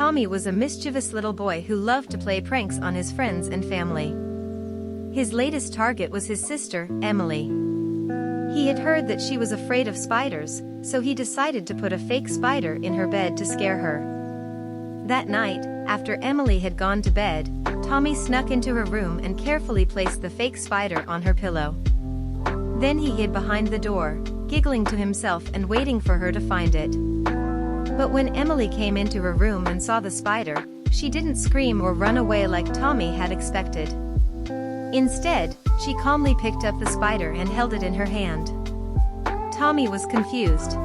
Tommy was a mischievous little boy who loved to play pranks on his friends and family. His latest target was his sister, Emily. He had heard that she was afraid of spiders, so he decided to put a fake spider in her bed to scare her. That night, after Emily had gone to bed, Tommy snuck into her room and carefully placed the fake spider on her pillow. Then he hid behind the door, giggling to himself and waiting for her to find it. But when Emily came into her room and saw the spider, she didn't scream or run away like Tommy had expected. Instead, she calmly picked up the spider and held it in her hand. Tommy was confused.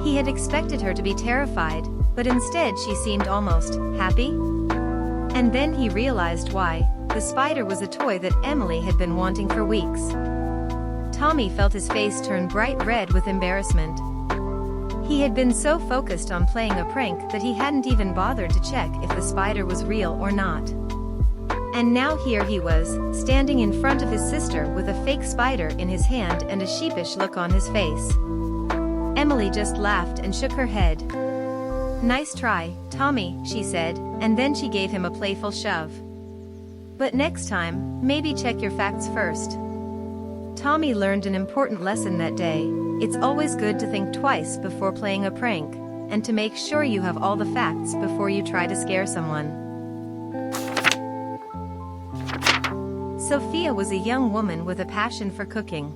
He had expected her to be terrified, but instead she seemed almost happy. And then he realized why. The spider was a toy that Emily had been wanting for weeks. Tommy felt his face turn bright red with embarrassment. He had been so focused on playing a prank that he hadn't even bothered to check if the spider was real or not. And now here he was, standing in front of his sister with a fake spider in his hand and a sheepish look on his face. Emily just laughed and shook her head. "Nice try, Tommy," she said, and then she gave him a playful shove. "But next time, maybe check your facts first." Tommy learned an important lesson that day. It's always good to think twice before playing a prank, and to make sure you have all the facts before you try to scare someone. Sophia was a young woman with a passion for cooking.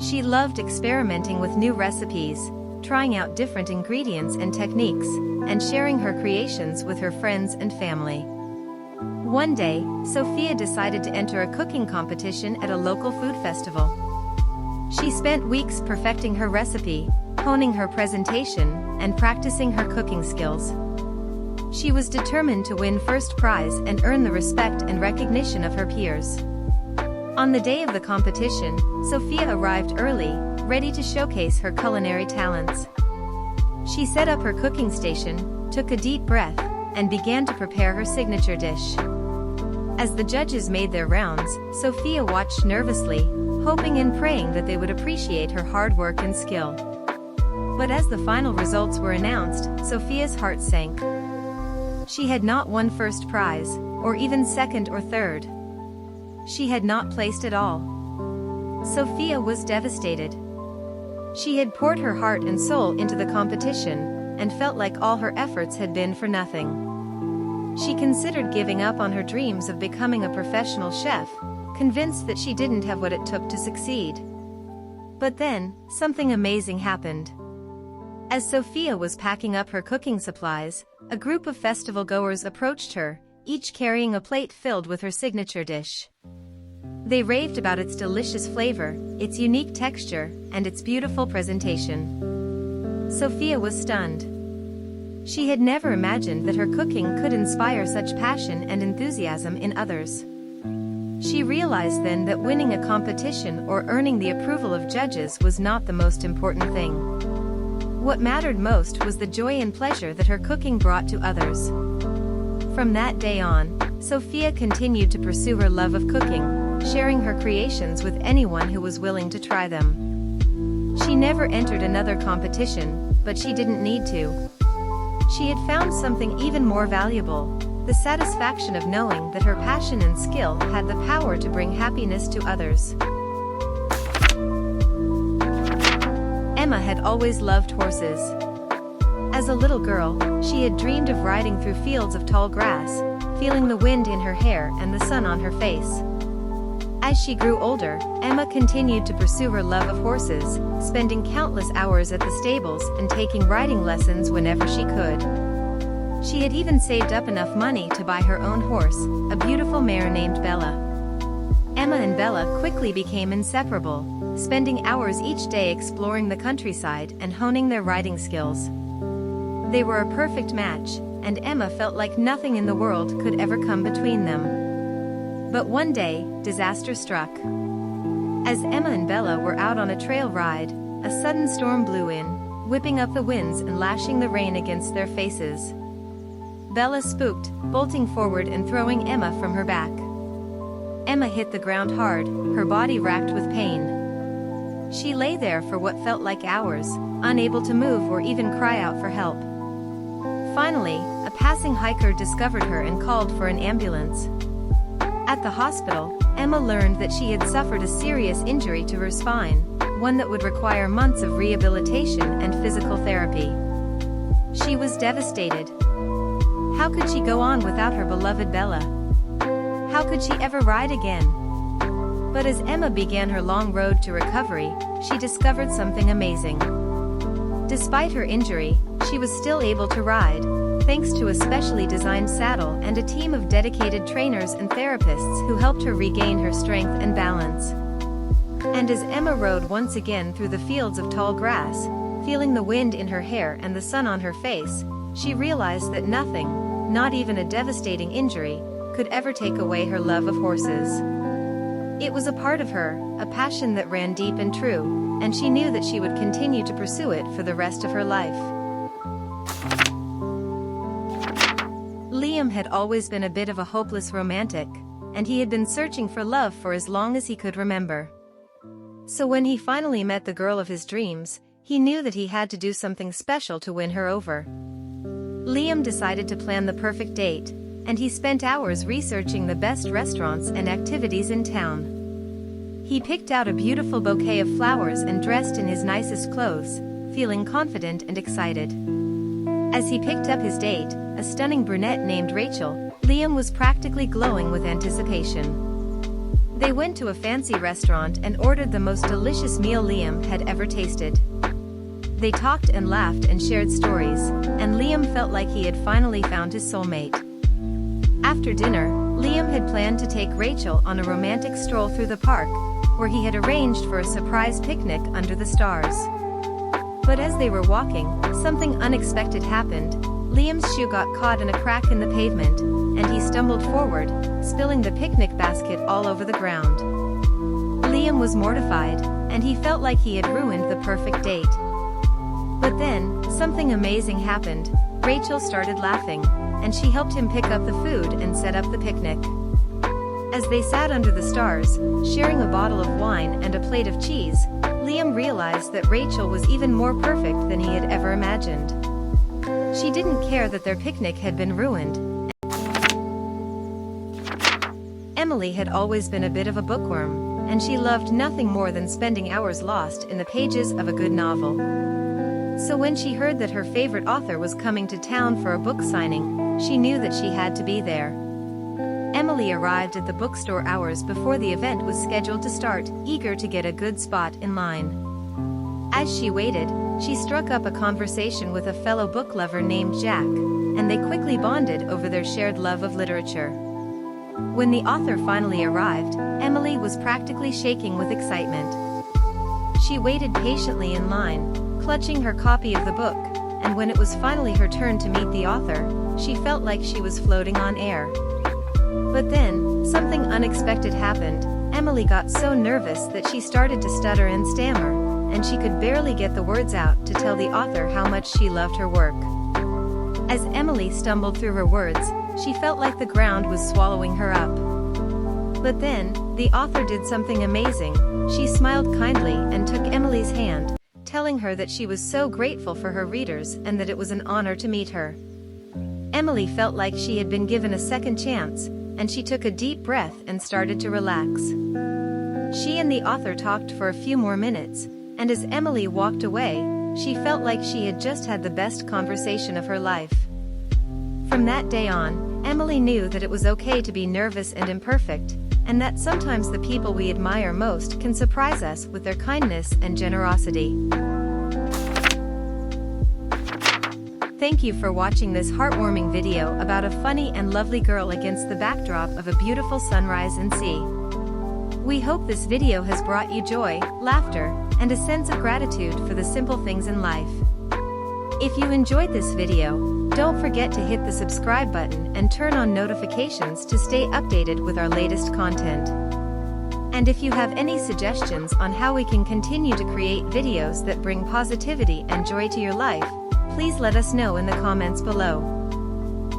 She loved experimenting with new recipes, trying out different ingredients and techniques, and sharing her creations with her friends and family. One day, Sophia decided to enter a cooking competition at a local food festival. She spent weeks perfecting her recipe, honing her presentation, and practicing her cooking skills. She was determined to win first prize and earn the respect and recognition of her peers. On the day of the competition, Sophia arrived early, ready to showcase her culinary talents. She set up her cooking station, took a deep breath, and began to prepare her signature dish. As the judges made their rounds, Sophia watched nervously, hoping and praying that they would appreciate her hard work and skill. But as the final results were announced, Sophia's heart sank. She had not won first prize, or even second or third. She had not placed at all. Sophia was devastated. She had poured her heart and soul into the competition, and felt like all her efforts had been for nothing. She considered giving up on her dreams of becoming a professional chef, convinced that she didn't have what it took to succeed. But then, something amazing happened. As Sophia was packing up her cooking supplies, a group of festival-goers approached her, each carrying a plate filled with her signature dish. They raved about its delicious flavor, its unique texture, and its beautiful presentation. Sophia was stunned. She had never imagined that her cooking could inspire such passion and enthusiasm in others. She realized then that winning a competition or earning the approval of judges was not the most important thing. What mattered most was the joy and pleasure that her cooking brought to others. From that day on, Sophia continued to pursue her love of cooking, sharing her creations with anyone who was willing to try them. She never entered another competition, but she didn't need to. She had found something even more valuable, the satisfaction of knowing that her passion and skill had the power to bring happiness to others. Emma had always loved horses. As a little girl, she had dreamed of riding through fields of tall grass, feeling the wind in her hair and the sun on her face. As she grew older, Emma continued to pursue her love of horses, spending countless hours at the stables and taking riding lessons whenever she could. She had even saved up enough money to buy her own horse, a beautiful mare named Bella. Emma and Bella quickly became inseparable, spending hours each day exploring the countryside and honing their riding skills. They were a perfect match, and Emma felt like nothing in the world could ever come between them. But one day, disaster struck. As Emma and Bella were out on a trail ride, a sudden storm blew in, whipping up the winds and lashing the rain against their faces. Bella spooked, bolting forward and throwing Emma from her back. Emma hit the ground hard, her body racked with pain. She lay there for what felt like hours, unable to move or even cry out for help. Finally, a passing hiker discovered her and called for an ambulance. At the hospital, Emma learned that she had suffered a serious injury to her spine, one that would require months of rehabilitation and physical therapy. She was devastated. How could she go on without her beloved Bella? How could she ever ride again? But as Emma began her long road to recovery, she discovered something amazing. Despite her injury, she was still able to ride, thanks to a specially designed saddle and a team of dedicated trainers and therapists who helped her regain her strength and balance. And as Emma rode once again through the fields of tall grass, feeling the wind in her hair and the sun on her face, she realized that nothing, not even a devastating injury, could ever take away her love of horses. It was a part of her, a passion that ran deep and true, and she knew that she would continue to pursue it for the rest of her life. Liam had always been a bit of a hopeless romantic, and he had been searching for love for as long as he could remember. So when he finally met the girl of his dreams, he knew that he had to do something special to win her over. Liam decided to plan the perfect date, and he spent hours researching the best restaurants and activities in town. He picked out a beautiful bouquet of flowers and dressed in his nicest clothes, feeling confident and excited. As he picked up his date, a stunning brunette named Rachel, Liam was practically glowing with anticipation. They went to a fancy restaurant and ordered the most delicious meal Liam had ever tasted. They talked and laughed and shared stories, and Liam felt like he had finally found his soulmate. After dinner, Liam had planned to take Rachel on a romantic stroll through the park, where he had arranged for a surprise picnic under the stars. But as they were walking, something unexpected happened. Liam's shoe got caught in a crack in the pavement, and he stumbled forward, spilling the picnic basket all over the ground. Liam was mortified, and he felt like he had ruined the perfect date. But then, something amazing happened. Rachel started laughing, and she helped him pick up the food and set up the picnic. As they sat under the stars, sharing a bottle of wine and a plate of cheese, Liam realized that Rachel was even more perfect than he had ever imagined. She didn't care that their picnic had been ruined. Emily had always been a bit of a bookworm, and she loved nothing more than spending hours lost in the pages of a good novel. So when she heard that her favorite author was coming to town for a book signing, she knew that she had to be there. Emily arrived at the bookstore hours before the event was scheduled to start, eager to get a good spot in line. As she waited, she struck up a conversation with a fellow book lover named Jack, and they quickly bonded over their shared love of literature. When the author finally arrived, Emily was practically shaking with excitement. She waited patiently in line, clutching her copy of the book, and when it was finally her turn to meet the author, she felt like she was floating on air. But then, something unexpected happened. Emily got so nervous that she started to stutter and stammer, and she could barely get the words out to tell the author how much she loved her work. As Emily stumbled through her words, she felt like the ground was swallowing her up. But then, the author did something amazing. She smiled kindly and took Emily's hand, telling her that she was so grateful for her readers and that it was an honor to meet her. Emily felt like she had been given a second chance, and she took a deep breath and started to relax. She and the author talked for a few more minutes, and as Emily walked away, she felt like she had just had the best conversation of her life. From that day on, Emily knew that it was okay to be nervous and imperfect, and that sometimes the people we admire most can surprise us with their kindness and generosity. Thank you for watching this heartwarming video about a funny and lovely girl against the backdrop of a beautiful sunrise and sea. We hope this video has brought you joy, laughter, and a sense of gratitude for the simple things in life. If you enjoyed this video, don't forget to hit the subscribe button and turn on notifications to stay updated with our latest content. And if you have any suggestions on how we can continue to create videos that bring positivity and joy to your life, please let us know in the comments below.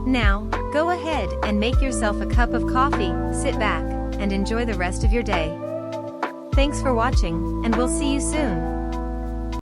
Now, go ahead and make yourself a cup of coffee, sit back, and enjoy the rest of your day. Thanks for watching, and we'll see you soon.